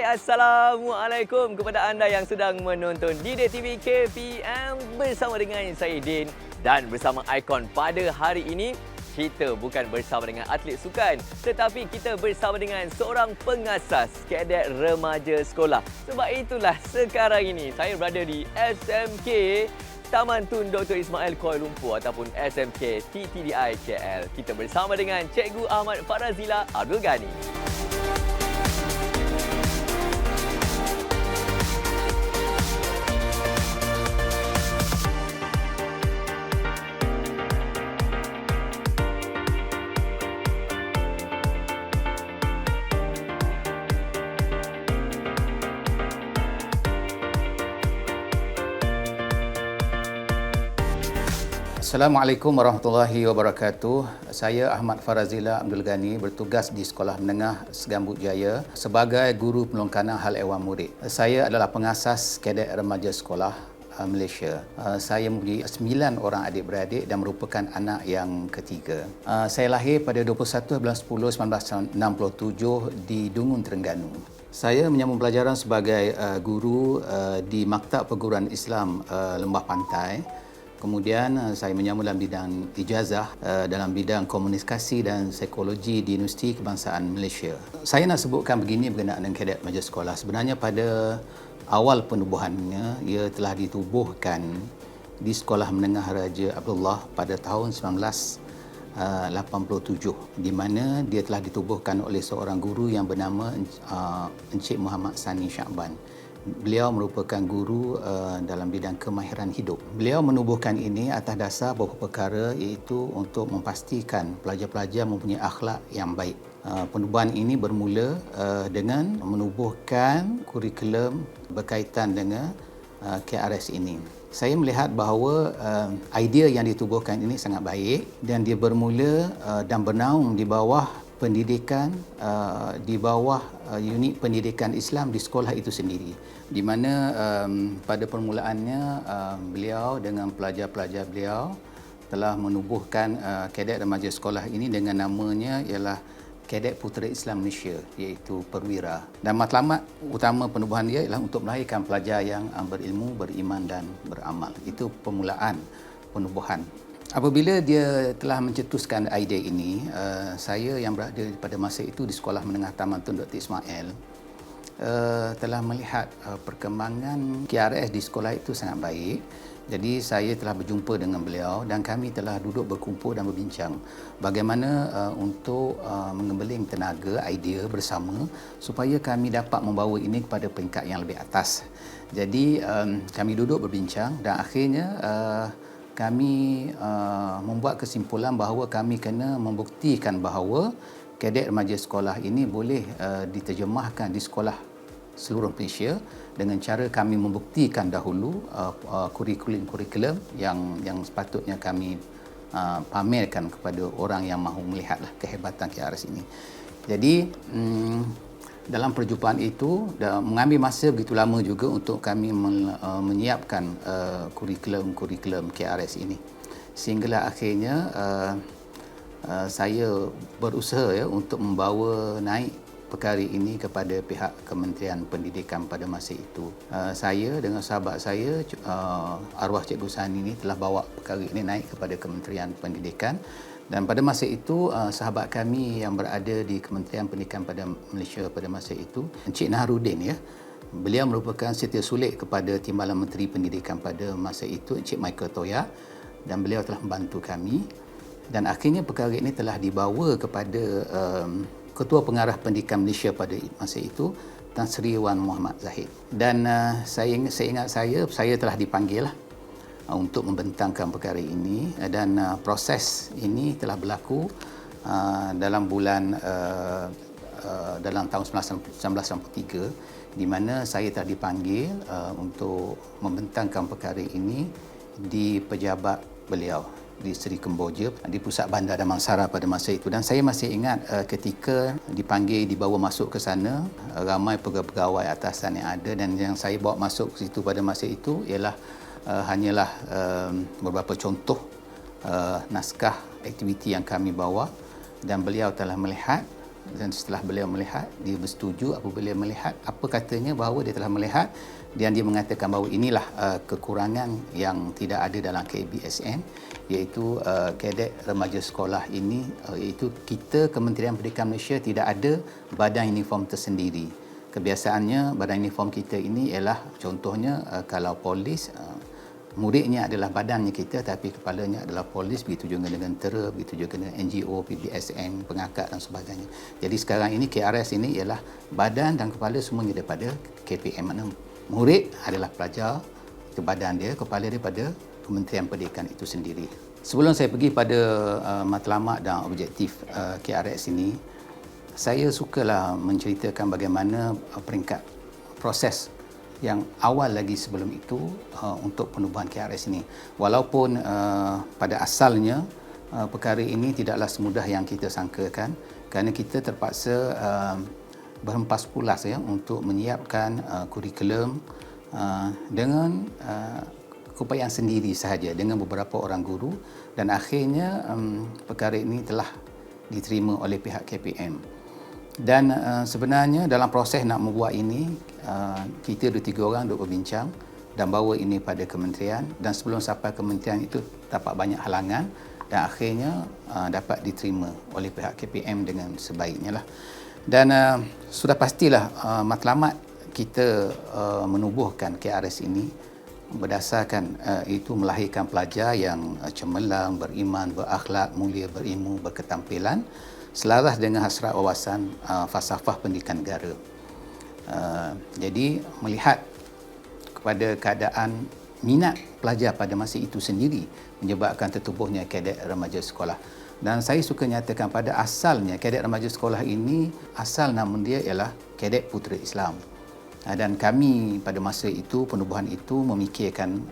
Hai, Assalamualaikum kepada anda yang sedang menonton Didik TV KPM bersama dengan saya Din. Dan bersama Ikon pada hari ini, kita bukan bersama dengan atlet sukan, tetapi kita bersama dengan seorang pengasas kadet remaja sekolah. Sebab itulah sekarang ini saya berada di SMK Taman Tun Dr. Ismail Kuala Lumpur ataupun SMK TTDI KL. Kita bersama dengan Cikgu Ahmad Farazila Abdul Ghani. Assalamualaikum warahmatullahi wabarakatuh. Saya Ahmad Farazila Abdul Ghani bertugas di Sekolah Menengah Segambut Jaya sebagai guru penolong hal ehwal murid. Saya adalah pengasas kadet remaja sekolah Malaysia. Saya mempunyai 9 orang adik-beradik dan merupakan anak yang ketiga. Saya lahir pada 21 bulan 10 1967 di Dungun, Terengganu. Saya menyambung pelajaran sebagai guru di Maktab Perguruan Islam Lembah Pantai. Kemudian saya menyambung dalam bidang ijazah dalam bidang komunikasi dan psikologi di Universiti Kebangsaan Malaysia. Saya nak sebutkan begini berkenaan dengan kadet remaja sekolah. Sebenarnya pada awal penubuhannya, ia telah ditubuhkan di Sekolah Menengah Raja Abdullah pada tahun 1987, di mana dia telah ditubuhkan oleh seorang guru yang bernama Encik Muhammad Sani Syakban. Beliau merupakan guru dalam bidang kemahiran hidup. Beliau menubuhkan ini atas dasar beberapa perkara, iaitu untuk memastikan pelajar-pelajar mempunyai akhlak yang baik. Penubuhan ini bermula dengan menubuhkan kurikulum berkaitan dengan KRS ini. Saya melihat bahawa idea yang ditubuhkan ini sangat baik dan dia bermula dan bernaung di bawah pendidikan, di bawah unit pendidikan Islam di sekolah itu sendiri, di mana pada permulaannya beliau dengan pelajar-pelajar beliau telah menubuhkan kadet remaja sekolah ini dengan namanya ialah Kadet Putera Islam Malaysia, iaitu Perwira. Dan matlamat utama penubuhan dia ialah untuk melahirkan pelajar yang berilmu, beriman dan beramal. Itu permulaan penubuhan. Apabila dia telah mencetuskan idea ini, saya yang berada pada masa itu di Sekolah Menengah Taman Tun Dr. Ismail telah melihat perkembangan KRS di sekolah itu sangat baik. Jadi saya telah berjumpa dengan beliau dan kami telah duduk berkumpul dan berbincang bagaimana untuk mengembeling tenaga, idea bersama supaya kami dapat membawa ini kepada peringkat yang lebih atas. Jadi kami duduk berbincang dan akhirnya kami membuat kesimpulan bahawa kami kena membuktikan bahawa kadet remaja sekolah ini boleh diterjemahkan di sekolah seluruh Malaysia dengan cara kami membuktikan dahulu kurikulum yang sepatutnya kami pamerkan kepada orang yang mahu melihatlah kehebatan KRS ini. Jadi dalam perjumpaan itu mengambil masa begitu lama juga untuk kami menyiapkan kurikulum KRS ini, sehinggalah akhirnya saya berusaha untuk membawa naik perkara ini kepada pihak Kementerian Pendidikan pada masa itu. Saya dengan sahabat saya arwah Cikgu Sani ini telah bawa perkara ini naik kepada Kementerian Pendidikan. Dan pada masa itu, sahabat kami yang berada di Kementerian Pendidikan pada Malaysia pada masa itu, Encik Naharudin, beliau merupakan setia sulit kepada Timbalan Menteri Pendidikan pada masa itu, Encik Michael Toya, dan beliau telah membantu kami. Dan akhirnya perkara ini telah dibawa kepada Ketua Pengarah Pendidikan Malaysia pada masa itu, Tan Sri Wan Muhammad Zahid. Dan saya ingat saya telah dipanggil untuk membentangkan perkara ini, dan proses ini telah berlaku dalam bulan dalam tahun 1993, di mana saya telah dipanggil untuk membentangkan perkara ini di pejabat beliau di Seri Kemboja di Pusat Bandar Damansara pada masa itu. Dan saya masih ingat ketika dipanggil, dibawa masuk ke sana, ramai pegawai atasan yang ada, dan yang saya bawa masuk ke situ pada masa itu ialah hanyalah beberapa contoh naskah aktiviti yang kami bawa, dan beliau telah melihat Dan setelah beliau melihat, dia bersetuju apabila melihat apa katanya bahawa dia telah melihat dan dia mengatakan bahawa inilah kekurangan yang tidak ada dalam KBSN, iaitu kadet remaja sekolah ini, iaitu kita Kementerian Pendidikan Malaysia tidak ada badan uniform tersendiri. Kebiasaannya badan uniform kita ini ialah contohnya kalau polis, muridnya adalah badannya kita tapi kepalanya adalah polis, begitu juga dengan tentera, begitu juga dengan NGO, PBSN, pengangkat dan sebagainya. Jadi sekarang ini KRS ini ialah badan dan kepala semuanya daripada KPM. Mana murid adalah pelajar, itu badan dia, kepala daripada Kementerian Pendidikan itu sendiri. Sebelum saya pergi pada matlamat dan objektif KRS ini, saya sukalah menceritakan bagaimana peringkat proses yang awal lagi sebelum itu untuk penubuhan KRS ini. Walaupun pada asalnya perkara ini tidaklah semudah yang kita sangkakan, kerana kita terpaksa berhempas pulas ya untuk menyiapkan kurikulum dengan keupayaan sendiri sahaja dengan beberapa orang guru, dan akhirnya perkara ini telah diterima oleh pihak KPM. Dan sebenarnya dalam proses nak membuat ini, kita ada 3 orang duduk berbincang dan bawa ini pada kementerian, dan sebelum sampai kementerian itu dapat banyak halangan dan akhirnya dapat diterima oleh pihak KPM dengan sebaiknya lah. Dan sudah pastilah matlamat kita menubuhkan KRS ini berdasarkan itu melahirkan pelajar yang cemerlang, beriman, berakhlak, mulia, berilmu, berketampilan, selaras dengan hasrat wawasan falsafah pendidikan negara. Jadi melihat kepada keadaan minat pelajar pada masa itu sendiri menyebabkan tertubuhnya kadet remaja sekolah. Dan saya suka nyatakan pada asalnya kadet remaja sekolah ini, asal nama dia ialah Kadet Putera Islam. Dan kami pada masa itu, penubuhan itu memikirkan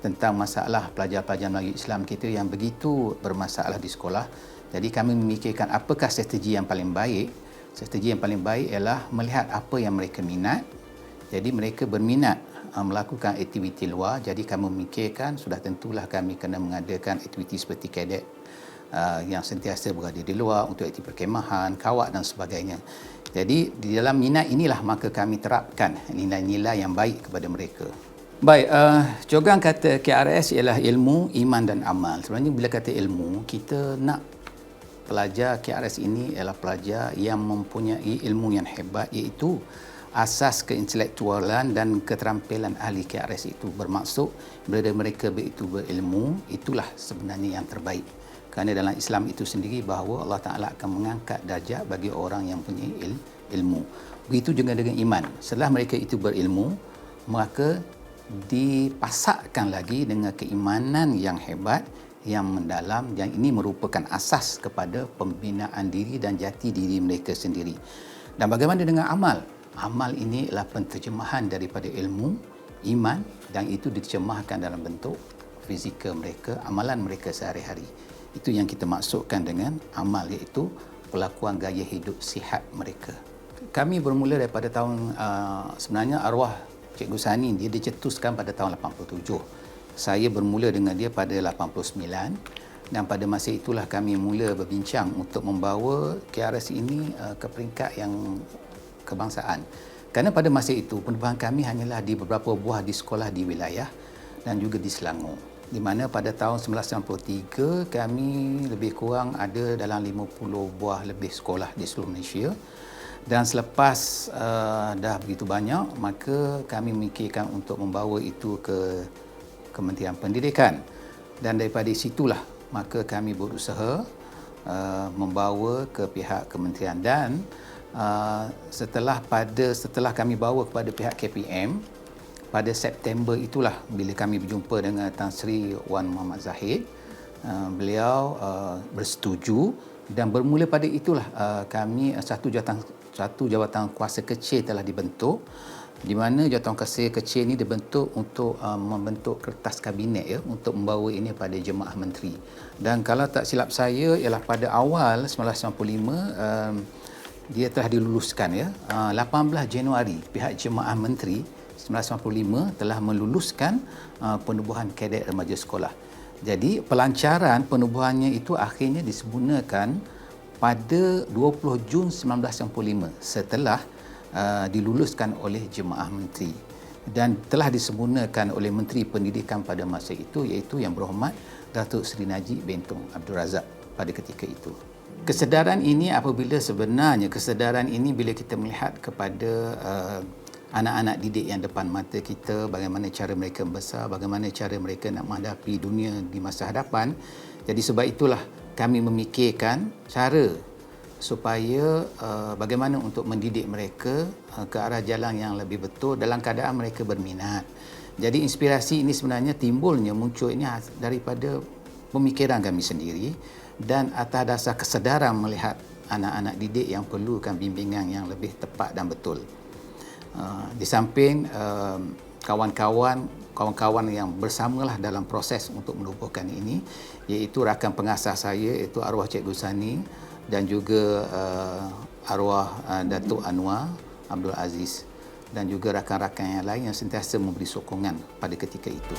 tentang masalah pelajar-pelajar Melayu Islam kita yang begitu bermasalah di sekolah. Jadi kami memikirkan apakah strategi yang paling baik. Strategi yang paling baik ialah melihat apa yang mereka minat. Jadi mereka berminat melakukan aktiviti luar. Jadi kami memikirkan sudah tentulah kami kena mengadakan aktiviti seperti kadet yang sentiasa berada di luar untuk aktiviti perkemahan, kawat dan sebagainya. Jadi di dalam minat inilah maka kami terapkan nilai-nilai yang baik kepada mereka. Baik, jogan kata KRS ialah ilmu, iman dan amal. Sebenarnya bila kata ilmu, kita nak pelajar KRS ini ialah pelajar yang mempunyai ilmu yang hebat, iaitu asas keintelektualan dan keterampilan ahli KRS itu. Bermaksud bila mereka itu berilmu, itulah sebenarnya yang terbaik. Kerana dalam Islam itu sendiri bahawa Allah Ta'ala akan mengangkat darjat bagi orang yang punya ilmu. Begitu juga dengan iman. Setelah mereka itu berilmu, maka dipasakkan lagi dengan keimanan yang hebat, yang mendalam, yang ini merupakan asas kepada pembinaan diri dan jati diri mereka sendiri. Dan bagaimana dengan amal? Amal ini adalah penterjemahan daripada ilmu, iman, dan itu diterjemahkan dalam bentuk fizikal mereka, amalan mereka sehari-hari. Itu yang kita maksudkan dengan amal, iaitu pelakuan gaya hidup sihat mereka. Kami bermula daripada tahun, sebenarnya arwah Cikgu Sani dia dicetuskan pada tahun 87. Saya bermula dengan dia pada 89 dan pada masa itulah kami mula berbincang untuk membawa KRS ini ke peringkat yang kebangsaan. Kerana pada masa itu penubuhan kami hanyalah di beberapa buah di sekolah di wilayah dan juga di Selangor. Di mana pada tahun 1993 kami lebih kurang ada dalam 50 buah lebih sekolah di seluruh Malaysia. Dan selepas dah begitu banyak, maka kami memikirkan untuk membawa itu ke Kementerian Pendidikan. Dan daripada situlah maka kami berusaha membawa ke pihak kementerian. Dan setelah kami bawa kepada pihak KPM, pada September itulah bila kami berjumpa dengan Tan Sri Wan Muhammad Zahid, beliau bersetuju dan bermula pada itulah kami satu jawatan kuasa kecil telah dibentuk, di mana jawatan kuasa kecil ini dibentuk untuk membentuk kertas kabinet ya, untuk membawa ini pada jemaah menteri. Dan kalau tak silap saya ialah pada awal 1995 dia telah diluluskan ya. 18 Januari pihak jemaah menteri 1995 telah meluluskan penubuhan kadet remaja sekolah. Jadi pelancaran penubuhannya itu akhirnya disempurnakan pada 20 Jun 1995 setelah diluluskan oleh Jemaah Menteri dan telah disempurnakan oleh Menteri Pendidikan pada masa itu, iaitu Yang Berhormat Datuk Seri Najib Bentong Abdul Razak pada ketika itu. Kesedaran ini bila kita melihat kepada anak-anak didik yang depan mata kita, bagaimana cara mereka membesar, bagaimana cara mereka nak menghadapi dunia di masa hadapan. Jadi sebab itulah kami memikirkan cara supaya bagaimana untuk mendidik mereka ke arah jalan yang lebih betul dalam keadaan mereka berminat. Jadi inspirasi ini sebenarnya munculnya daripada pemikiran kami sendiri dan atas dasar kesedaran melihat anak-anak didik yang perlukan bimbingan yang lebih tepat dan betul. Di samping kawan-kawan yang bersamalah dalam proses untuk menubuhkan ini, iaitu rakan pengasas saya, iaitu arwah Cikgu Sani dan juga arwah Datuk Anwar Abdul Aziz dan juga rakan-rakan yang lain yang sentiasa memberi sokongan pada ketika itu.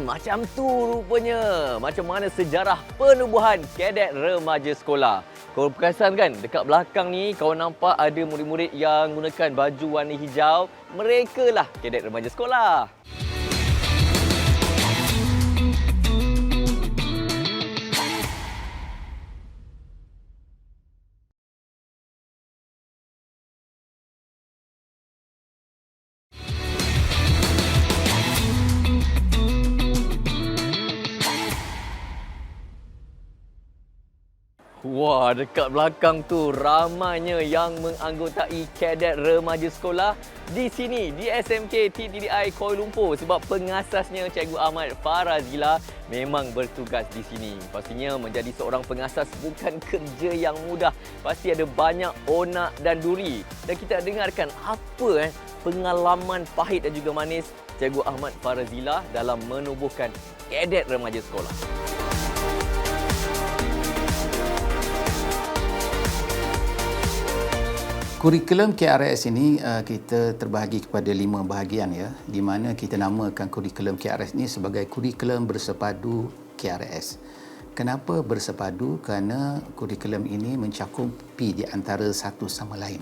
Macam tu rupanya. Macam mana sejarah penubuhan kadet remaja sekolah. Kau perasan kan, dekat belakang ni kau nampak ada murid-murid yang gunakan baju warna hijau. Mereka lah kadet remaja sekolah. Wah, dekat belakang tu ramainya yang menganggotai kadet remaja sekolah di sini, di SMK TTDI Kuala Lumpur sebab pengasasnya Cikgu Ahmad Farazila memang bertugas di sini. Pastinya menjadi seorang pengasas bukan kerja yang mudah. Pasti ada banyak onak dan duri. Dan kita dengarkan apa pengalaman pahit dan juga manis Cikgu Ahmad Farazila dalam menubuhkan kadet remaja sekolah. Kurikulum KRS ini kita terbahagi kepada 5 bahagian ya, di mana kita namakan kurikulum KRS ini sebagai kurikulum bersepadu KRS. Kenapa bersepadu? Kerana kurikulum ini mencakupi di antara satu sama lain.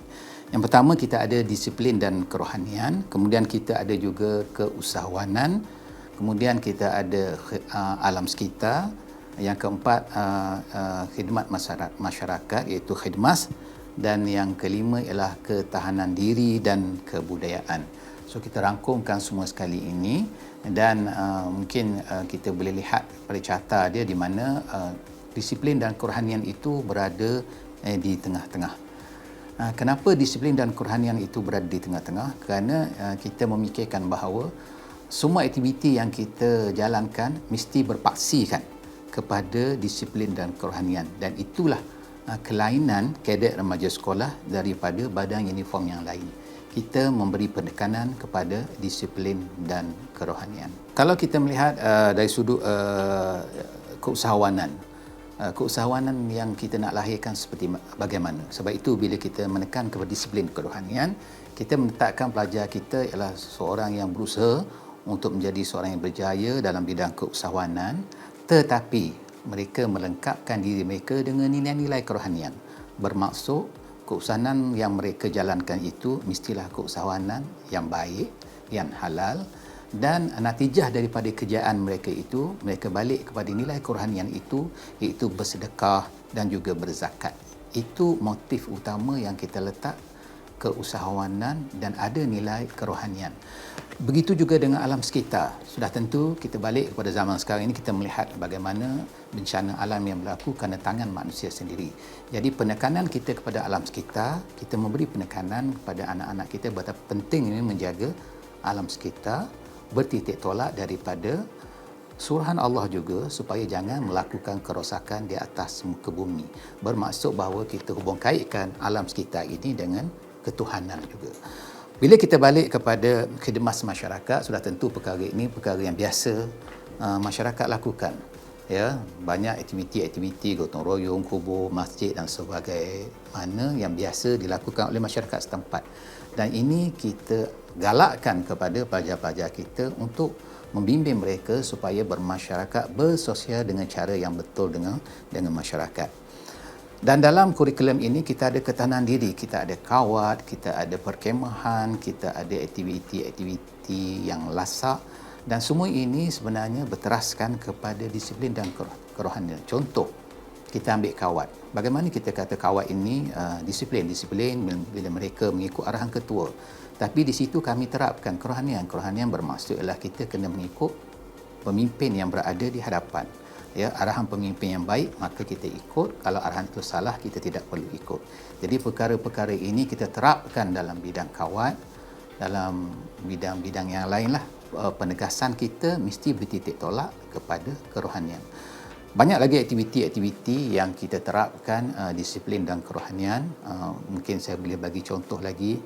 Yang pertama kita ada disiplin dan kerohanian, kemudian kita ada juga keusahawanan, kemudian kita ada alam sekitar, yang keempat khidmat masyarakat iaitu khidmas, dan yang kelima ialah ketahanan diri dan kebudayaan. So kita rangkumkan semua sekali ini dan mungkin kita boleh lihat pada carta dia di mana disiplin dan kerohanian itu berada di tengah-tengah. Kenapa disiplin dan kerohanian itu berada di tengah-tengah? Kerana kita memikirkan bahawa semua aktiviti yang kita jalankan mesti berpaksikan kepada disiplin dan kerohanian, dan itulah kelainan kadet remaja sekolah daripada badan uniform yang lain. Kita memberi penekanan kepada disiplin dan kerohanian. Kalau kita melihat dari sudut keusahawanan, keusahawanan yang kita nak lahirkan seperti bagaimana? Sebab itu bila kita menekan kepada disiplin kerohanian, kita menetapkan pelajar kita ialah seorang yang berusaha untuk menjadi seorang yang berjaya dalam bidang keusahawanan, tetapi mereka melengkapkan diri mereka dengan nilai-nilai kerohanian. Bermaksud keusahawanan yang mereka jalankan itu mestilah keusahawanan yang baik, yang halal, dan natijah daripada kerjaan mereka itu, mereka balik kepada nilai kerohanian itu, iaitu bersedekah dan juga berzakat. Itu motif utama yang kita letak, keusahawanan dan ada nilai kerohanian. Begitu juga dengan alam sekitar. Sudah tentu kita balik kepada zaman sekarang ini, kita melihat bagaimana bencana alam yang berlaku kerana tangan manusia sendiri. Jadi penekanan kita kepada alam sekitar, kita memberi penekanan kepada anak-anak kita betapa pentingnya menjaga alam sekitar, bertitik tolak daripada surahan Allah juga supaya jangan melakukan kerosakan di atas muka bumi. Bermaksud bahawa kita hubung kaitkan alam sekitar ini dengan ketuhanan juga. Bila kita balik kepada khidmat masyarakat, sudah tentu perkara ini perkara yang biasa masyarakat lakukan. Ya, banyak aktiviti-aktiviti gotong royong, kubur, masjid dan sebagainya mana yang biasa dilakukan oleh masyarakat setempat. Dan ini kita galakkan kepada pelajar-pelajar kita untuk membimbing mereka supaya bermasyarakat, bersosial dengan cara yang betul dengan masyarakat. Dan dalam kurikulum ini kita ada ketahanan diri, kita ada kawat, kita ada perkemahan, kita ada aktiviti-aktiviti yang lasak, dan semua ini sebenarnya berteraskan kepada disiplin dan kerohanian. Contoh, kita ambil kawat. Bagaimana kita kata kawat ini disiplin bila mereka mengikut arahan ketua. Tapi di situ kami terapkan kerohanian. Kerohanian bermaksud ialah kita kena mengikut pemimpin yang berada di hadapan. Ya, arahan pemimpin yang baik maka kita ikut, kalau arahan itu salah kita tidak perlu ikut. Jadi perkara-perkara ini kita terapkan dalam bidang kawat, dalam bidang-bidang yang lainlah. Penegasan kita mesti bertitik tolak kepada kerohanian. Banyak lagi aktiviti-aktiviti yang kita terapkan disiplin dan kerohanian. Mungkin saya boleh bagi contoh lagi.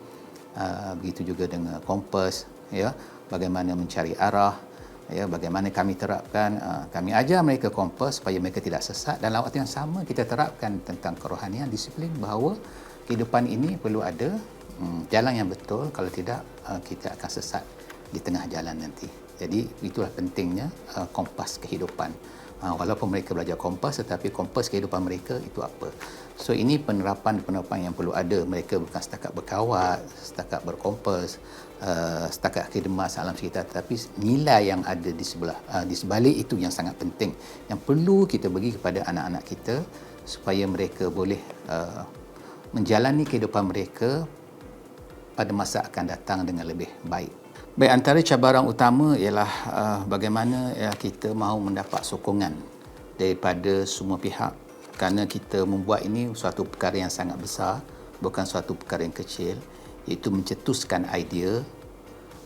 Begitu juga dengan kompas, ya, bagaimana mencari arah, ya, bagaimana kami terapkan, kami ajar mereka kompas supaya mereka tidak sesat, dan waktu yang sama kita terapkan tentang kerohanian, disiplin, bahawa kehidupan ini perlu ada jalan yang betul, kalau tidak kita akan sesat di tengah jalan nanti. Jadi itulah pentingnya kompas kehidupan. Walaupun mereka belajar kompas, tetapi kompas kehidupan mereka itu apa? So ini penerapan yang perlu ada. Mereka bukan setakat berkawat, setakat berkompas, setakat khidmat alam sekitar, tetapi nilai yang ada di sebalik itu yang sangat penting, yang perlu kita bagi kepada anak-anak kita supaya mereka boleh menjalani kehidupan mereka pada masa akan datang dengan lebih baik. Baik, antara cabaran utama ialah bagaimana kita mahu mendapat sokongan daripada semua pihak, kerana kita membuat ini suatu perkara yang sangat besar, bukan suatu perkara yang kecil, iaitu mencetuskan idea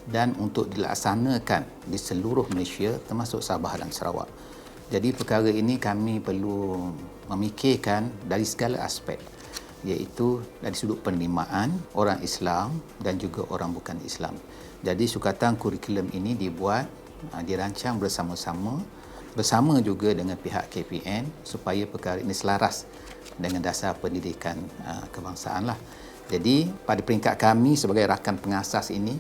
dan untuk dilaksanakan di seluruh Malaysia termasuk Sabah dan Sarawak. Jadi perkara ini kami perlu memikirkan dari segala aspek, iaitu dari sudut penerimaan orang Islam dan juga orang bukan Islam. Jadi sukatan kurikulum ini dibuat, dirancang bersama juga dengan pihak KPN supaya perkara ini selaras dengan dasar pendidikan kebangsaan lah. Jadi pada peringkat kami sebagai rakan pengasas ini,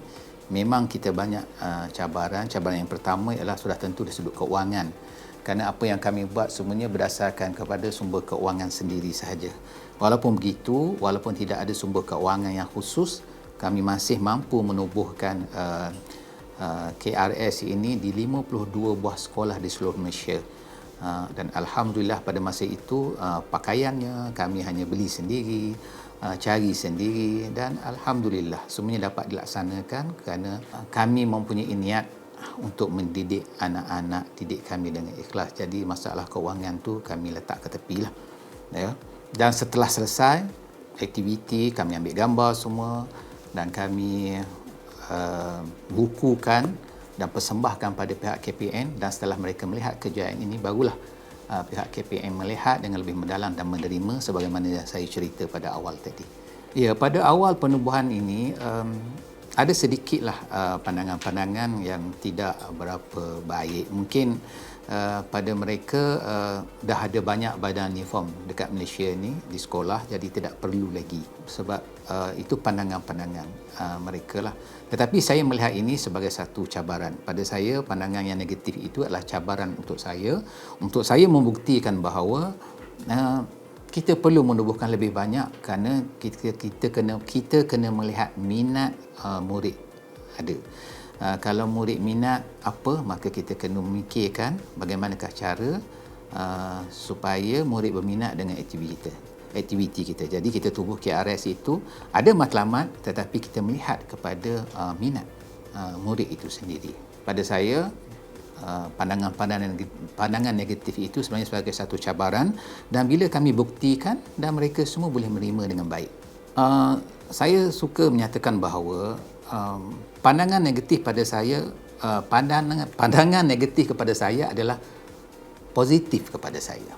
memang kita banyak cabaran. Cabaran yang pertama ialah sudah tentu dari sudut keuangan. Kerana apa yang kami buat semuanya berdasarkan kepada sumber keuangan sendiri sahaja. Walaupun begitu, walaupun tidak ada sumber keuangan yang khusus, kami masih mampu menubuhkan KRS ini di 52 buah sekolah di seluruh Malaysia. Dan Alhamdulillah pada masa itu pakaiannya kami hanya beli sendiri, cari sendiri, dan Alhamdulillah semuanya dapat dilaksanakan kerana kami mempunyai niat untuk mendidik anak-anak didik kami dengan ikhlas. Jadi masalah keuangan tu kami letak ke tepi lah. Ya. Dan setelah selesai aktiviti, kami ambil gambar semua dan kami bukukan dan persembahkan pada pihak KPN, dan setelah mereka melihat kejayaan ini, barulah pihak KPN melihat dengan lebih mendalam dan menerima sebagaimana saya cerita pada awal tadi. Ya, pada awal penubuhan ini ada sedikitlah pandangan-pandangan yang tidak berapa baik. Mungkin pada mereka dah ada banyak badan uniform dekat Malaysia ni di sekolah, jadi tidak perlu lagi, sebab itu pandangan-pandangan mereka lah. Tetapi saya melihat ini sebagai satu cabaran. Pada saya, pandangan yang negatif itu adalah cabaran untuk saya membuktikan bahawa kita perlu menubuhkan lebih banyak, kerana kita kena melihat minat murid ada. Kalau murid minat apa, maka kita kena memikirkan bagaimanakah cara supaya murid berminat dengan aktiviti kita. Jadi kita tubuh KRS itu ada matlamat, tetapi kita melihat kepada minat murid itu sendiri. Pada saya, pandangan negatif itu sebenarnya sebagai satu cabaran, dan bila kami buktikan dan mereka semua boleh menerima dengan baik. Saya suka menyatakan bahawa pandangan negatif pada saya, pandangan negatif kepada saya adalah positif kepada saya.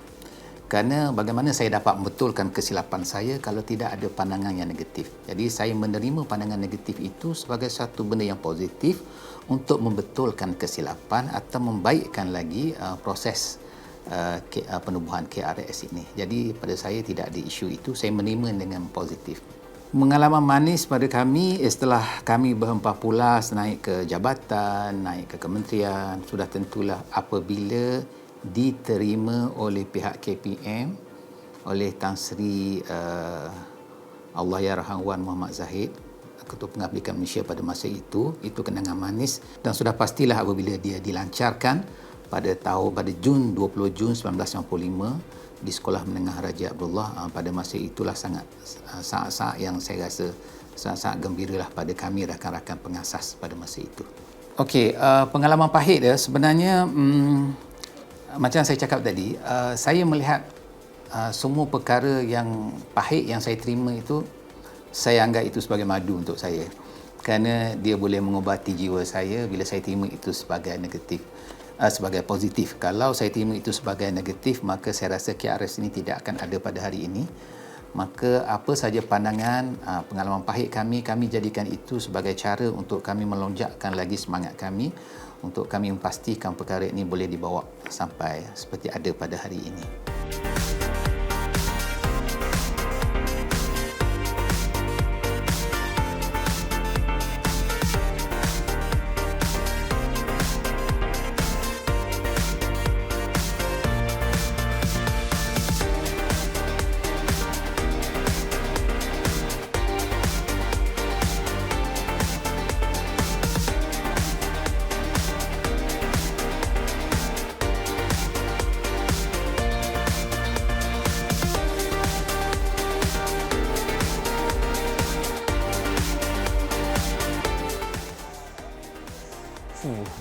Kerana bagaimana saya dapat membetulkan kesilapan saya kalau tidak ada pandangan yang negatif. Jadi saya menerima pandangan negatif itu sebagai satu benda yang positif untuk membetulkan kesilapan atau membaikkan lagi proses penubuhan KRS ini. Jadi pada saya tidak ada isu itu, saya menerima dengan positif. Pengalaman manis pada kami setelah kami berhempah pulas naik ke jabatan, naik ke kementerian, sudah tentulah apabila diterima oleh pihak KPM, oleh Tan Sri Allahyarham Wan Muhammad Zahid, Ketua Pengabdikan Malaysia pada masa itu kenangan manis, dan sudah pastilah apabila dia dilancarkan pada Jun 20 Jun 1995 di Sekolah Menengah Raja Abdullah. Pada masa itulah saat-saat yang saya rasa sangat-sangat gembiralah pada kami rakan-rakan pengasas pada masa itu. Okey, pengalaman pahit sebenarnya macam saya cakap tadi, saya melihat semua perkara yang pahit yang saya terima itu, saya anggap itu sebagai madu untuk saya. Kerana dia boleh mengubati jiwa saya bila saya terima itu sebagai negatif, sebagai positif. Kalau saya terima itu sebagai negatif, maka saya rasa KRS ini tidak akan ada pada hari ini. Maka apa saja pandangan, pengalaman pahit kami jadikan itu sebagai cara untuk kami melonjakkan lagi semangat kami, untuk kami memastikan perkara ini boleh dibawa sampai seperti ada pada hari ini.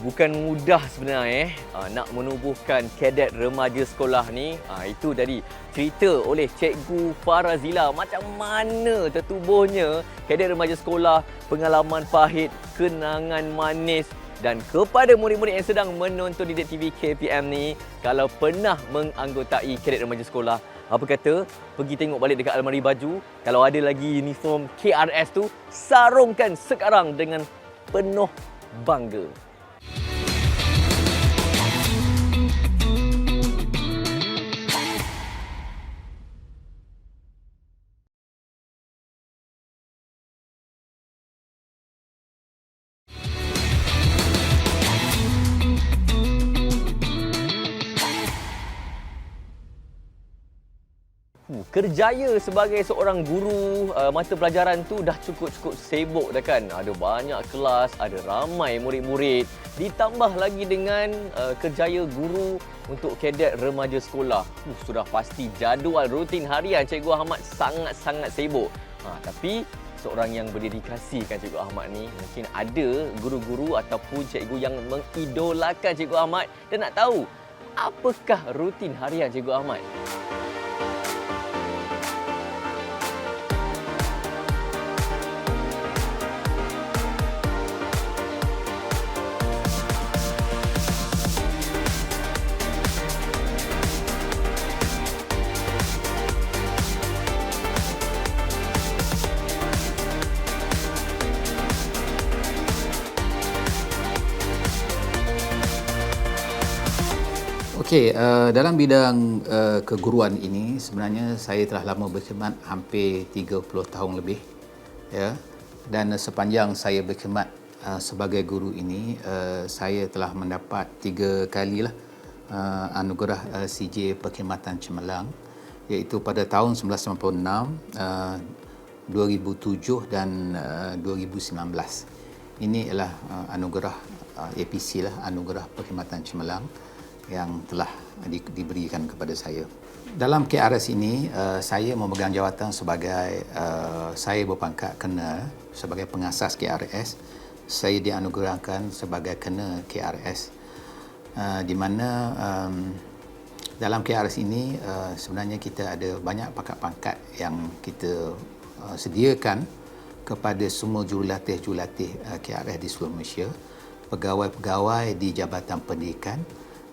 Bukan mudah sebenarnya nak menubuhkan kadet remaja sekolah ni. Itu dari cerita oleh Cikgu Farazila, macam mana tertubuhnya kadet remaja sekolah, pengalaman pahit, kenangan manis. Dan kepada murid-murid yang sedang menonton Didik TV KPM ni, kalau pernah menganggotai kadet remaja sekolah, apa kata pergi tengok balik dekat almari baju, kalau ada lagi uniform KRS tu, sarungkan sekarang dengan penuh bangga. Kerjaya sebagai seorang guru mata pelajaran tu dah cukup sibuk dah kan. Ada banyak kelas, ada ramai murid-murid. Ditambah lagi dengan kerjaya guru untuk kadet remaja sekolah. Sudah pasti jadual rutin harian Cikgu Ahmad sangat-sangat sibuk. Tapi seorang yang berdedikasi kan Cikgu Ahmad ni, mungkin ada guru-guru ataupun cikgu yang mengidolakan Cikgu Ahmad dan nak tahu apakah rutin harian Cikgu Ahmad. Okey, dalam bidang keguruan ini sebenarnya saya telah lama berkhidmat, hampir 30 tahun lebih, ya. Dan sepanjang saya berkhidmat sebagai guru ini, saya telah mendapat 3 kalilah anugerah CJ Perkhidmatan Cemerlang, iaitu pada tahun 1996, 2007 dan 2019. Ini ialah anugerah APC lah, anugerah Perkhidmatan Cemerlang yang telah diberikan kepada saya. Dalam KRS ini, saya memegang jawatan sebagai, saya berpangkat Kena sebagai pengasas KRS. Saya dianugerahkan sebagai Kena KRS, di mana dalam KRS ini sebenarnya kita ada banyak pangkat-pangkat yang kita sediakan kepada semua jurulatih-jurulatih KRS di seluruh Malaysia, pegawai-pegawai di Jabatan Pendidikan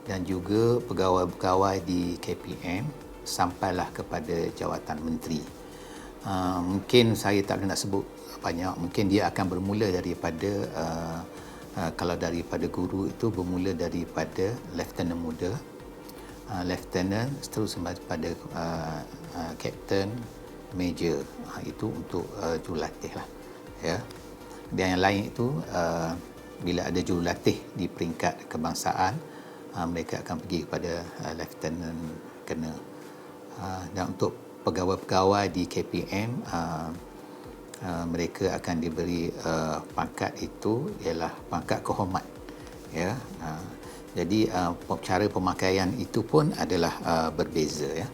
dan juga pegawai-pegawai di KPM sampailah kepada jawatan menteri. Mungkin saya tak boleh nak sebut banyak, mungkin dia akan bermula daripada kalau daripada guru itu bermula daripada lieutenant muda, lieutenant, terus pada captain, major. Itu untuk jurulatih lah, ya. Dan yang lain itu bila ada jurulatih di peringkat kebangsaan, mereka akan pergi kepada lieutenant kena. Dan untuk pegawai-pegawai di KPM, mereka akan diberi pangkat itu ialah pangkat kehormat, ya. Jadi cara pemakaian itu pun adalah berbeza, ya.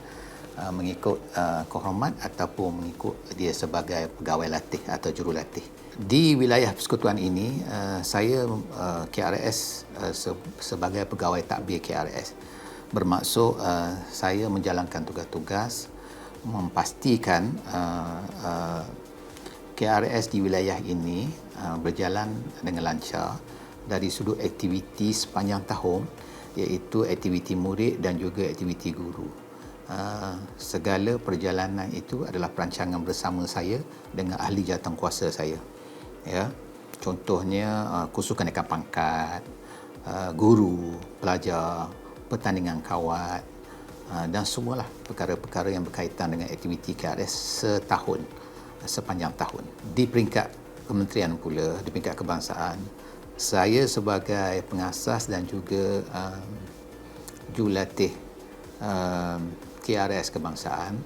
Mengikut kehormat ataupun mengikut dia sebagai pegawai latih atau jurulatih. Di wilayah persekutuan ini, saya KRS sebagai pegawai takbir KRS. Bermaksud saya menjalankan tugas-tugas memastikan KRS di wilayah ini berjalan dengan lancar dari sudut aktiviti sepanjang tahun, iaitu aktiviti murid dan juga aktiviti guru. Segala perjalanan itu adalah perancangan bersama saya dengan ahli jawatankuasa saya, ya. Contohnya kursus kenaikan pangkat, guru, pelajar, pertandingan kawat, dan semualah perkara-perkara yang berkaitan dengan aktiviti KRS sepanjang tahun. Di peringkat kementerian pula, di peringkat kebangsaan, saya sebagai pengasas dan juga jurulatih KRS kebangsaan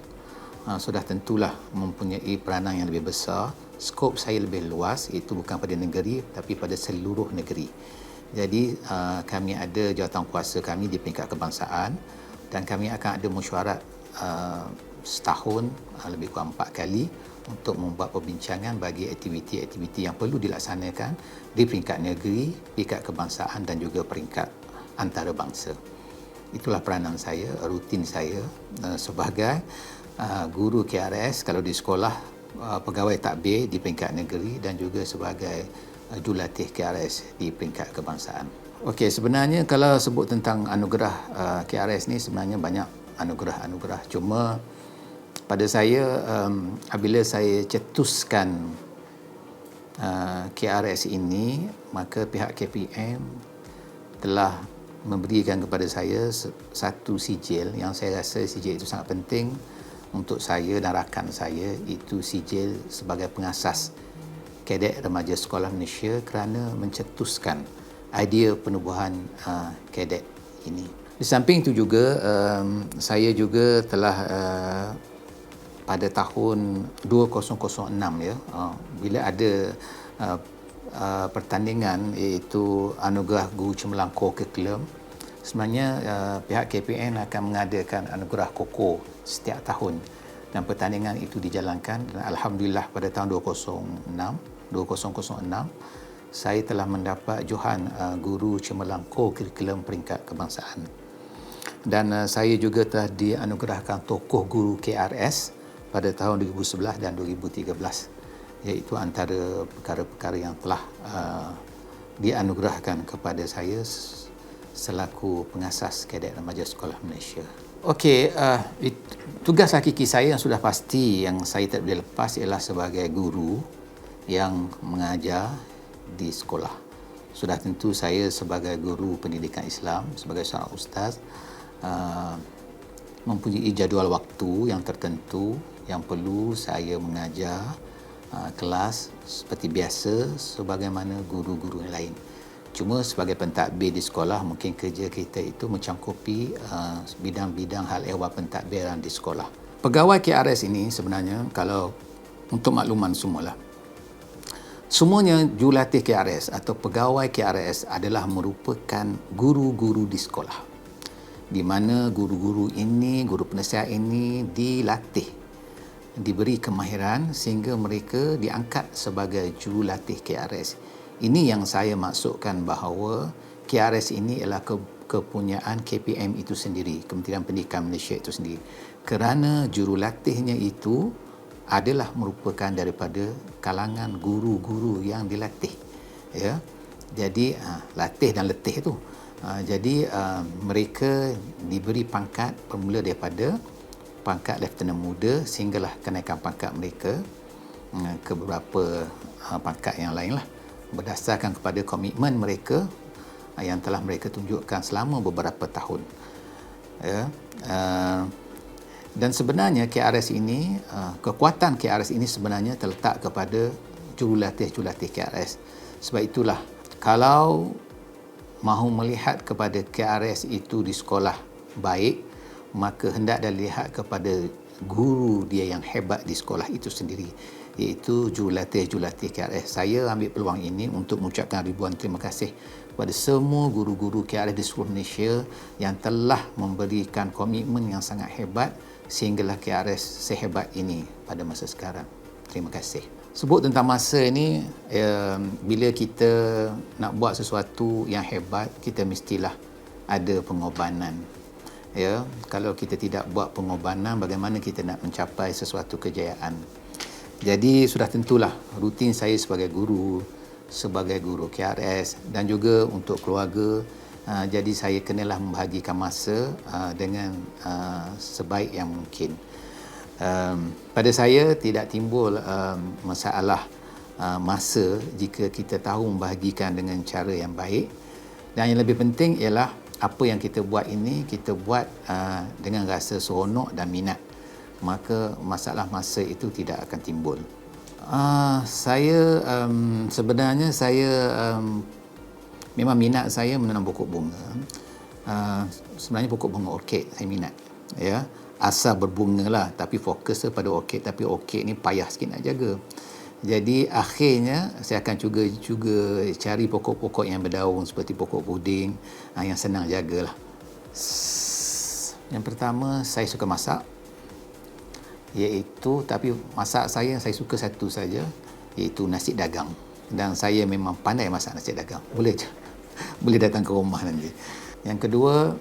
sudah tentulah mempunyai peranan yang lebih besar. Skop saya lebih luas, itu bukan pada negeri tapi pada seluruh negeri. Jadi kami ada jawatankuasa kami di peringkat kebangsaan dan kami akan ada mesyuarat setahun lebih kurang 4 kali untuk membuat perbincangan bagi aktiviti-aktiviti yang perlu dilaksanakan di peringkat negeri, peringkat kebangsaan dan juga peringkat antarabangsa. Itulah peranan saya, rutin saya sebagai guru KRS kalau di sekolah, pegawai takbir di peringkat negeri dan juga sebagai jurulatih KRS di peringkat kebangsaan. Okey, sebenarnya kalau sebut tentang anugerah KRS ni sebenarnya banyak anugerah-anugerah. Cuma pada saya apabila saya cetuskan KRS ini, maka pihak KPM telah memberikan kepada saya satu sijil yang saya rasa sijil itu sangat penting untuk saya dan rakan saya, itu sijil sebagai pengasas Kadet Remaja Sekolah Malaysia kerana mencetuskan idea penubuhan kadet ini. Di samping itu juga saya juga telah pada tahun 2006, ya, bila ada pertandingan iaitu Anugerah Guru Cemerlang Curriculum, sebenarnya pihak KPN akan mengadakan Anugerah Koko setiap tahun dan pertandingan itu dijalankan dan alhamdulillah pada tahun 2006 saya telah mendapat johan Guru Cemerlang Curriculum peringkat kebangsaan. Dan saya juga telah dianugerahkan Tokoh Guru KRS pada tahun 2011 dan 2013. Iaitu antara perkara-perkara yang telah dianugerahkan kepada saya selaku pengasas Kadet Remaja Sekolah Malaysia. Okey, tugas hakiki saya yang sudah pasti yang saya tak boleh lepas ialah sebagai guru yang mengajar di sekolah. Sudah tentu saya sebagai guru pendidikan Islam, sebagai seorang ustaz, mempunyai jadual waktu yang tertentu yang perlu saya mengajar kelas seperti biasa sebagaimana guru-guru yang lain. Cuma sebagai pentadbir di sekolah, mungkin kerja kita itu mencangkupi bidang-bidang hal ehwal pentadbiran di sekolah. Pegawai KRS ini sebenarnya, kalau untuk makluman semualah, semuanya jurulatih KRS atau pegawai KRS adalah merupakan guru-guru di sekolah, di mana guru-guru ini, guru penasihat ini dilatih, diberi kemahiran sehingga mereka diangkat sebagai jurulatih KRS. Ini yang saya maksudkan bahawa KRS ini ialah kepunyaan KPM itu sendiri, Kementerian Pendidikan Malaysia itu sendiri. Kerana jurulatihnya itu adalah merupakan daripada kalangan guru-guru yang dilatih. Ya. Jadi latih dan letih itu. Jadi mereka diberi pangkat bermula daripada pangkat lieutenant muda sehinggalah kenaikan pangkat mereka ke beberapa pangkat yang lain lah, berdasarkan kepada komitmen mereka yang telah mereka tunjukkan selama beberapa tahun. Ya. Dan sebenarnya KRS ini, kekuatan KRS ini sebenarnya terletak kepada jurulatih-jurulatih KRS. Sebab itulah, kalau mahu melihat kepada KRS itu di sekolah baik, maka hendak dah lihat kepada guru dia yang hebat di sekolah itu sendiri, iaitu jurulatih-jurulatih KRS. Saya ambil peluang ini untuk mengucapkan ribuan terima kasih kepada semua guru-guru KRS di seluruh Malaysia yang telah memberikan komitmen yang sangat hebat sehinggalah KRS sehebat ini pada masa sekarang. Terima kasih. Sebut tentang masa ini, bila kita nak buat sesuatu yang hebat, kita mestilah ada pengorbanan. Ya, kalau kita tidak buat pengorbanan, bagaimana kita nak mencapai sesuatu kejayaan? Jadi sudah tentulah rutin saya sebagai guru KRS dan juga untuk keluarga. Jadi saya kenalah membahagikan masa dengan sebaik yang mungkin. Pada saya tidak timbul masalah masa jika kita tahu membahagikan dengan cara yang baik. Dan yang lebih penting ialah apa yang kita buat ini, kita buat dengan rasa seronok dan minat. Maka masalah masa itu tidak akan timbul. Sebenarnya memang minat saya menanam pokok bunga. Sebenarnya pokok bunga orkid saya minat. Ya, asal berbunga lah, tapi fokus pada orkid. Tapi orkid ni payah sikit nak jaga. Jadi akhirnya saya akan juga cari pokok-pokok yang berdaun seperti pokok puding yang senang jagalah. Yang pertama, saya suka masak. Tapi masak saya suka satu saja, iaitu nasi dagang. Dan saya memang pandai masak nasi dagang. Boleh datang ke rumah nanti. Yang kedua,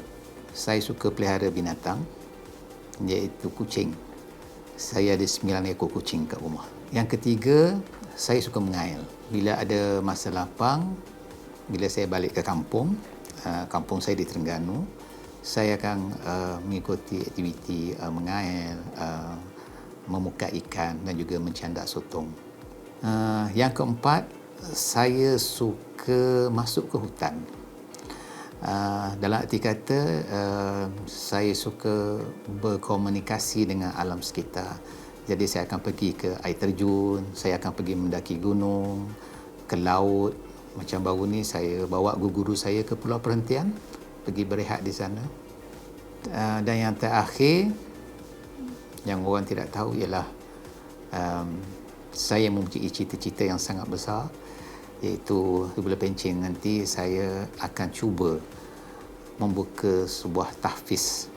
saya suka pelihara binatang, iaitu kucing. Saya ada 9 ekor kucing kat rumah. Yang ketiga, saya suka mengail. Bila ada masa lapang, bila saya balik ke kampung saya di Terengganu, saya akan mengikuti aktiviti mengail, memukar ikan dan juga mencandak sotong. Yang keempat, saya suka masuk ke hutan. Dalam arti kata, saya suka berkomunikasi dengan alam sekitar. Jadi saya akan pergi ke air terjun, saya akan pergi mendaki gunung, ke laut. Macam baru ni saya bawa guru saya ke Pulau Perhentian, pergi berehat di sana. Dan yang terakhir, yang orang tidak tahu ialah saya mempunyai cita-cita yang sangat besar, iaitu bila pencen nanti saya akan cuba membuka sebuah tahfiz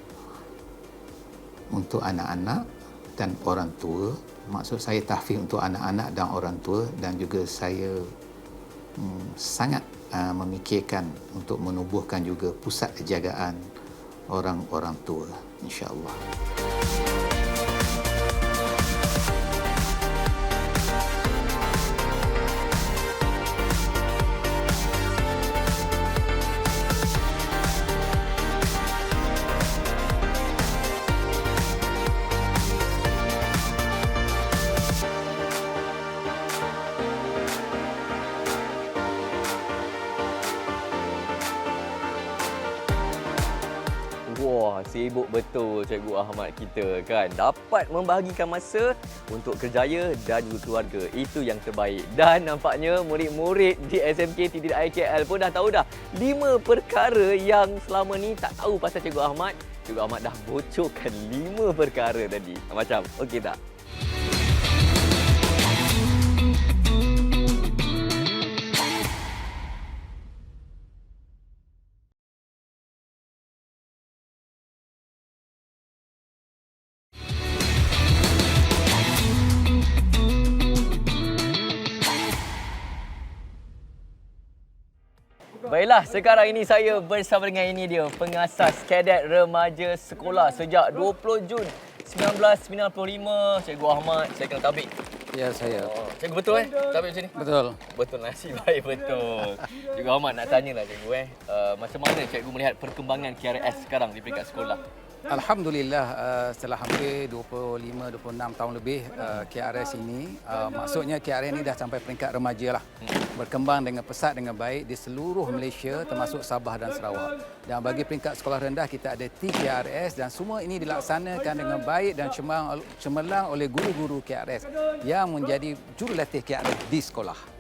untuk anak-anak dan orang tua. Maksud saya tahfiz untuk anak-anak dan orang tua, dan juga saya sangat memikirkan untuk menubuhkan juga pusat jagaan orang-orang tua, insya-Allah. Wah, sibuk betul Cikgu Ahmad kita kan. Dapat membahagikan masa untuk kerjaya dan juga keluarga. Itu yang terbaik. Dan nampaknya murid-murid di SMK TDI KL pun dah tahu dah 5 perkara yang selama ni tak tahu pasal Cikgu Ahmad. Cikgu Ahmad dah bocorkan 5 perkara tadi. Macam, okey tak? Baiklah, sekarang ini saya bersama dengan ini dia, pengasas kadet remaja sekolah sejak 20 Jun 1995, Cikgu Ahmad. Saya kena tabik. Ya, saya. Cikgu betul tabik macam ni? Betul. Betul, nasib baik betul. Cikgu Ahmad nak tanyalah Cikgu macam mana Cikgu melihat perkembangan KRS sekarang di peringkat sekolah? Alhamdulillah, setelah hampir 25-26 tahun lebih KRS ini, maksudnya KRS ini dah sampai peringkat remaja lah. Berkembang dengan pesat dengan baik di seluruh Malaysia termasuk Sabah dan Sarawak. Dan bagi peringkat sekolah rendah kita ada TKRS dan semua ini dilaksanakan dengan baik dan cemerlang oleh guru-guru KRS yang menjadi jurulatih KRS di sekolah.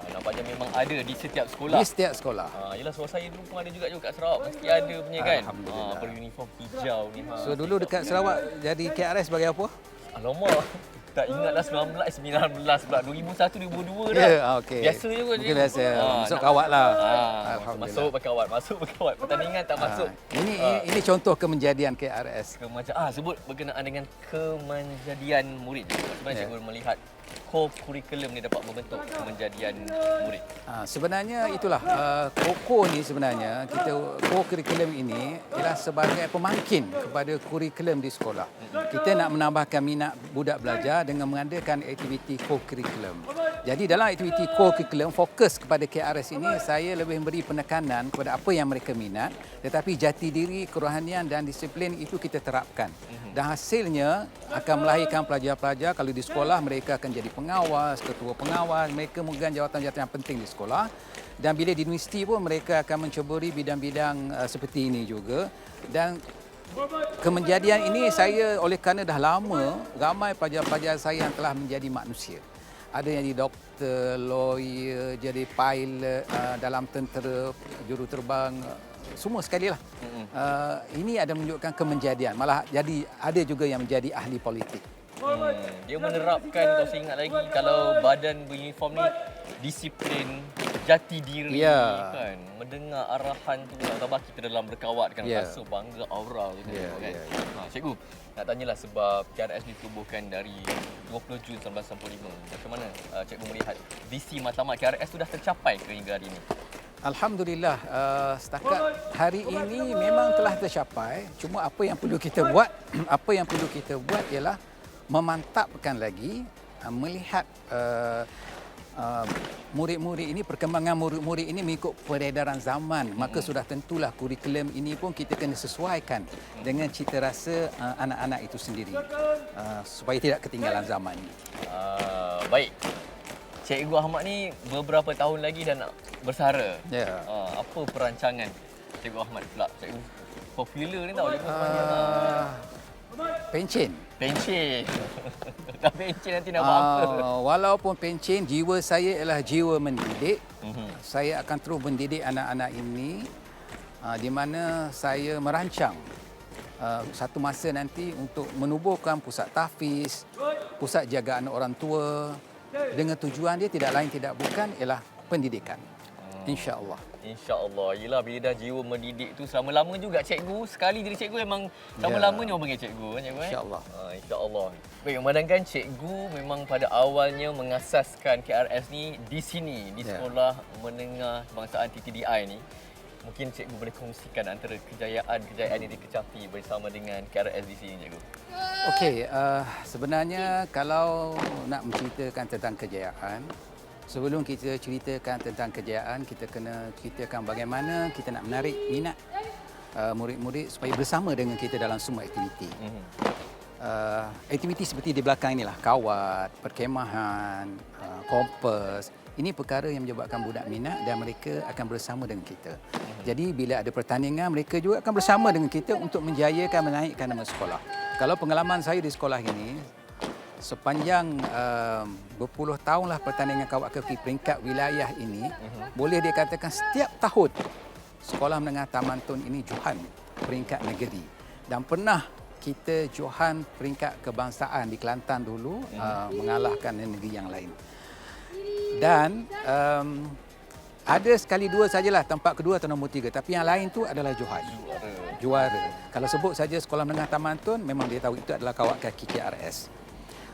Nampaknya memang ada di setiap sekolah. Di setiap sekolah. Yelah, suara saya dulu pun ada juga kat Sarawak. Mesti ada punya kan. Alhamdulillah. Beruniform hijau ni. So dulu dekat Sarawak jadi KRS sebagai apa? Alamak. Tak ingatlah 19 pula. 2001, 2002 dah. Ya, okey. Biasa je kot. Mungkin biasa. Masuk kawat lah. Masuk berkawat. Pertandingan tak masuk. Ini contoh kemenjadian KRS. Sebut berkenaan dengan kemenjadian murid. Sebenarnya cikgu melihat co-curriculum ni dapat membentuk kemenjadian murid. Sebenarnya itulah KOKO ni sebenarnya co-curriculum ini ialah sebagai pemangkin kepada kurikulum di sekolah. Kita nak menambahkan minat budak belajar dengan mengadakan aktiviti co-curriculum. Jadi dalam aktiviti co-curriculum fokus kepada KRS ini saya lebih memberi penekanan kepada apa yang mereka minat, tetapi jati diri, kerohanian dan disiplin itu kita terapkan. Dan hasilnya akan melahirkan pelajar-pelajar kalau di sekolah mereka akan jadi pengawas, ketua pengawas, mereka memegang jawatan-jawatan yang penting di sekolah. Dan bila di universiti pun mereka akan menceburi bidang-bidang seperti ini juga. Dan kemenjadian ini saya oleh kerana dah lama, ramai pelajar-pelajar saya yang telah menjadi manusia. Ada yang jadi doktor, lawyer, jadi pilot, dalam tentera, juruterbang, semua sekali lah. Ini ada menunjukkan kemenjadian. Malah jadi ada juga yang menjadi ahli politik. Dia menerapkan, kalau saya ingat lagi, kalau badan beruniform ni disiplin, jati diri kan. Mendengar arahan tu, tambah kita dalam berkawat kan, rasa bangga aura gitu kan. Cikgu, nak tanyalah sebab KRS ditubuhkan dari 20 Jun 1995. Macam mana cikgu melihat visi matlamat KRS tu dah tercapai ke hingga hari ini? Alhamdulillah, setakat hari ini memang telah tercapai. Cuma apa yang perlu kita buat, ialah memantapkan lagi, melihat murid-murid ini, perkembangan murid-murid ini mengikut peredaran zaman. Maka sudah tentulah kurikulum ini pun kita kena sesuaikan dengan cita rasa anak-anak itu sendiri, supaya tidak ketinggalan zaman. Baik. Cikgu Ahmad ni beberapa tahun lagi dah nak bersara. Apa perancangan Cikgu Ahmad pula? Cikgu popular ni tau. Pencen. Dah pencen nanti nak buat apa? Walaupun pencen, jiwa saya ialah jiwa mendidik. Saya akan terus mendidik anak-anak ini, di mana saya merancang satu masa nanti untuk menubuhkan pusat tahfiz, pusat jagaan orang tua, dengan tujuan dia tidak lain tidak bukan ialah pendidikan. InsyaAllah. InsyaAllah. Yelah, bila dah jiwa mendidik tu selama-lama juga cikgu. Sekali jadi cikgu memang selama-lamanya orang panggil cikgu kan cikgu? InsyaAllah. InsyaAllah. Baik, memandangkan cikgu memang pada awalnya mengasaskan KRS ni di sini, di Sekolah Menengah Kebangsaan TTDI ni. Mungkin cikgu boleh kongsikan antara kejayaan-kejayaan yang dikecapi bersama dengan KRS di sini, cikgu. Okey, sebenarnya kalau nak menceritakan tentang kejayaan, sebelum kita ceritakan tentang kejayaan, kita kena ceritakan bagaimana kita nak menarik minat murid-murid supaya bersama dengan kita dalam semua aktiviti. Aktiviti seperti di belakang inilah, kawat, perkemahan, kompas. Ini perkara yang menyebabkan budak minat dan mereka akan bersama dengan kita. Jadi bila ada pertandingan, mereka juga akan bersama dengan kita untuk menjayakan, menaikkan nama sekolah. Kalau pengalaman saya di sekolah ini, sepanjang berpuluh tahunlah pertandingan kawat kepi peringkat wilayah ini, boleh dikatakan setiap tahun Sekolah Menengah Taman Tun ini johan peringkat negeri. Dan pernah kita johan peringkat kebangsaan di Kelantan dulu, mengalahkan negeri yang lain. Dan ada sekali dua sajalah tempat kedua atau nombor 3, tapi yang lain tu adalah juara. Kalau sebut saja Sekolah Menengah Taman Tun, memang dia tahu itu adalah kawat kaki KRS.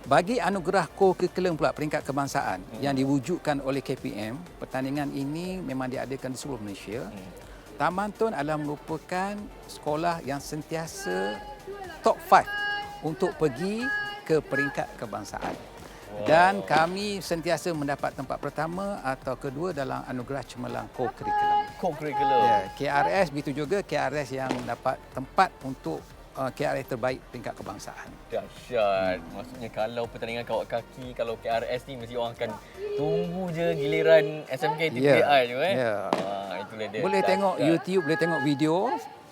Bagi anugerah co-curriculum pula peringkat kebangsaan yang diwujudkan oleh KPM, pertandingan ini memang diadakan di seluruh Malaysia. Taman Tun adalah merupakan sekolah yang sentiasa top 5 untuk pergi ke peringkat kebangsaan. Dan kami sentiasa mendapat tempat pertama atau kedua dalam anugerah cemerlang co-curriculum. Co-curriculum. Ya, KRS begitu juga, KRS yang dapat tempat untuk KRS terbaik peringkat kebangsaan. Dahsyat. Maksudnya kalau pertandingan kawat kaki, kalau KRS ni mesti orang akan tunggu je giliran SMK TPI tu itulah dia. Boleh Dahsyat. tengok YouTube, boleh tengok video,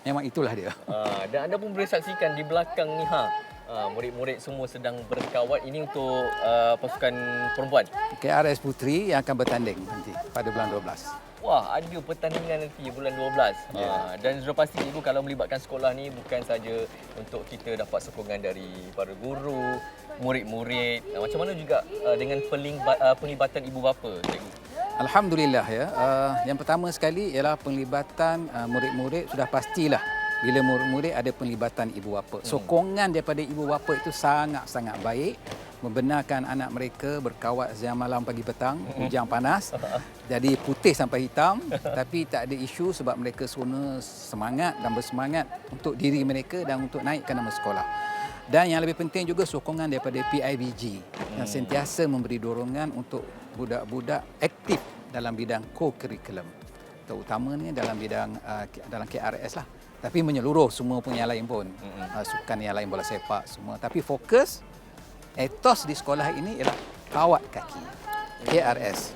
memang itulah dia. Dan anda pun boleh saksikan di belakang ni murid-murid semua sedang berkawat. Ini untuk pasukan perempuan. KRS Puteri yang akan bertanding nanti pada bulan 12. Wah, ada pertandingan nanti bulan 12. Dan sudah pasti ibu kalau melibatkan sekolah ni bukan saja untuk kita dapat sokongan dari para guru, murid-murid. Macam mana juga dengan penglibatan ibu bapa, cikgu? Alhamdulillah ya. Yang pertama sekali ialah penglibatan murid-murid sudah pastilah bila murid-murid ada penglibatan ibu bapa. Sokongan daripada ibu bapa itu sangat-sangat baik. Membenarkan anak mereka berkawat siang malam pagi petang, hujan panas. Jadi putih sampai hitam tapi tak ada isu sebab mereka semua semangat dan bersemangat untuk diri mereka dan untuk naikkan nama sekolah. Dan yang lebih penting juga sokongan daripada PIBG yang sentiasa memberi dorongan untuk budak-budak aktif dalam bidang co-curriculum. Terutamanya dalam bidang dalam KRS lah. Tapi menyeluruh semua pun yang lain pun. Sukan yang lain, bola sepak semua. Tapi fokus etos di sekolah ini ialah kawat kaki, KRS.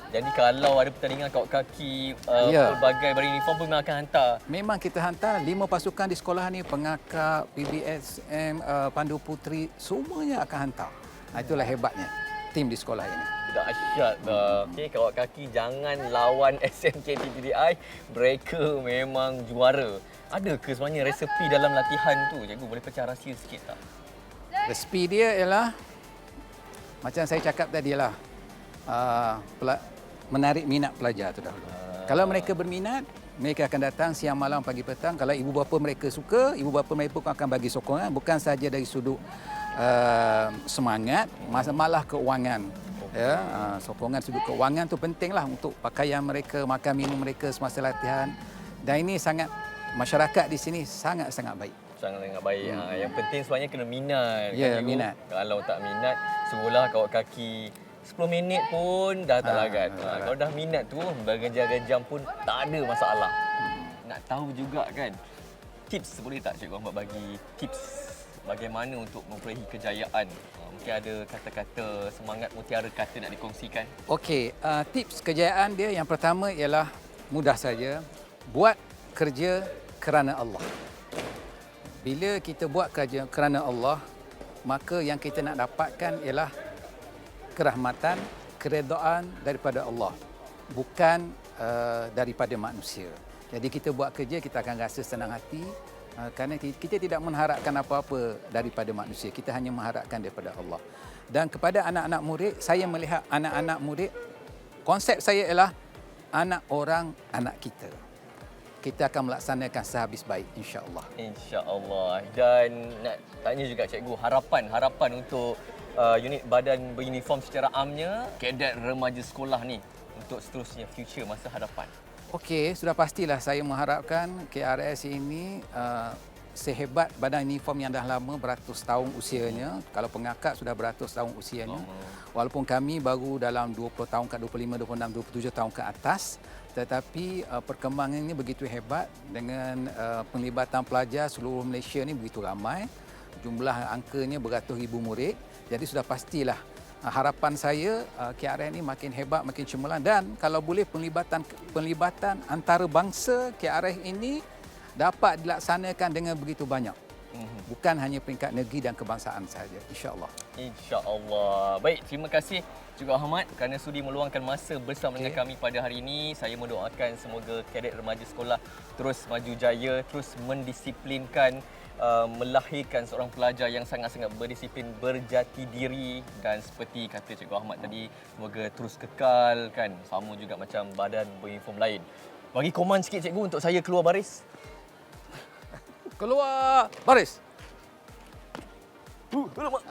Jadi kalau ada pertandingan kawat kaki, pelbagai barang uniform pun memang akan hantar. Memang kita hantar 5 pasukan di sekolah ni, pengakap, PBSM, Pandu Puteri, semuanya akan hantar. Itulah hebatnya tim di sekolah ini. Dahsyat dah. Okey, kawat kaki jangan lawan SMK TPDI. Mereka memang juara. Ada ke sebenarnya resepi dalam latihan tu? Cikgu boleh pecah rahsia sikit tak? Resepi dia ialah macam saya cakap tadi lah, menarik minat pelajar tu dahulu. Kalau mereka berminat, mereka akan datang siang malam pagi petang. Kalau ibu bapa mereka suka, ibu bapa mereka pun akan bagi sokongan, bukan saja dari sudut semangat, malah keuangan. Ya, sokongan sudut keuangan tu pentinglah untuk pakaian mereka, makan minum mereka semasa latihan. Dan ini sangat, masyarakat di sini sangat-sangat baik. Sangat baik. Yang penting sebenarnya kena minat. Ya, kan, minat. Kalau tak minat, suruhlah kawat kaki 10 minit pun dah tak larat. Kalau dah minat tu, berjam-jam pun tak ada masalah. Nak tahu juga kan, tips boleh tak Cikgu Ahmad bagi tips bagaimana untuk memperolehi kejayaan? Mungkin ada kata-kata semangat mutiara kata nak dikongsikan? Okey, tips kejayaan dia yang pertama ialah mudah saja, buat kerja kerana Allah. Bila kita buat kerja kerana Allah, maka yang kita nak dapatkan ialah kerahmatan, keredaan daripada Allah, bukan daripada manusia. Jadi kita buat kerja, kita akan rasa senang hati kerana kita tidak mengharapkan apa-apa daripada manusia. Kita hanya mengharapkan daripada Allah. Dan kepada anak-anak murid, saya melihat anak-anak murid, konsep saya ialah anak orang, anak kita. Kita akan melaksanakan sehabis baik, insya-Allah. Insya-Allah. Dan nak tanya juga cikgu, harapan untuk unit badan beruniform secara amnya, kadet remaja sekolah ni untuk seterusnya future masa hadapan. Okey, sudah pastilah saya mengharapkan KRS ini sehebat badan uniform yang dah lama beratus tahun usianya. Kalau pengakap sudah beratus tahun usianya. Walaupun kami baru dalam 20 tahun ke 25, 26, 27 tahun ke atas, tetapi perkembangan ini begitu hebat dengan penglibatan pelajar seluruh Malaysia ni begitu ramai. Jumlah angkanya beratus ribu murid. Jadi sudah pastilah harapan saya KRS ini makin hebat, makin cemerlang, dan kalau boleh penglibatan antarabangsa KRS ini dapat dilaksanakan dengan begitu banyak. Bukan hanya peringkat negeri dan kebangsaan sahaja, insya-Allah. Insya-Allah. Baik, terima kasih Cikgu Ahmad kerana sudi meluangkan masa bersama dengan kami pada hari ini. Saya mendoakan semoga kadet remaja sekolah terus maju jaya, terus mendisiplinkan, melahirkan seorang pelajar yang sangat-sangat berdisiplin, berjati diri, dan seperti kata Cikgu Ahmad tadi, semoga terus kekal kan, sama juga macam badan beruniform lain. Bagi koman sikit cikgu untuk saya keluar baris. Keluar baris. Alamak.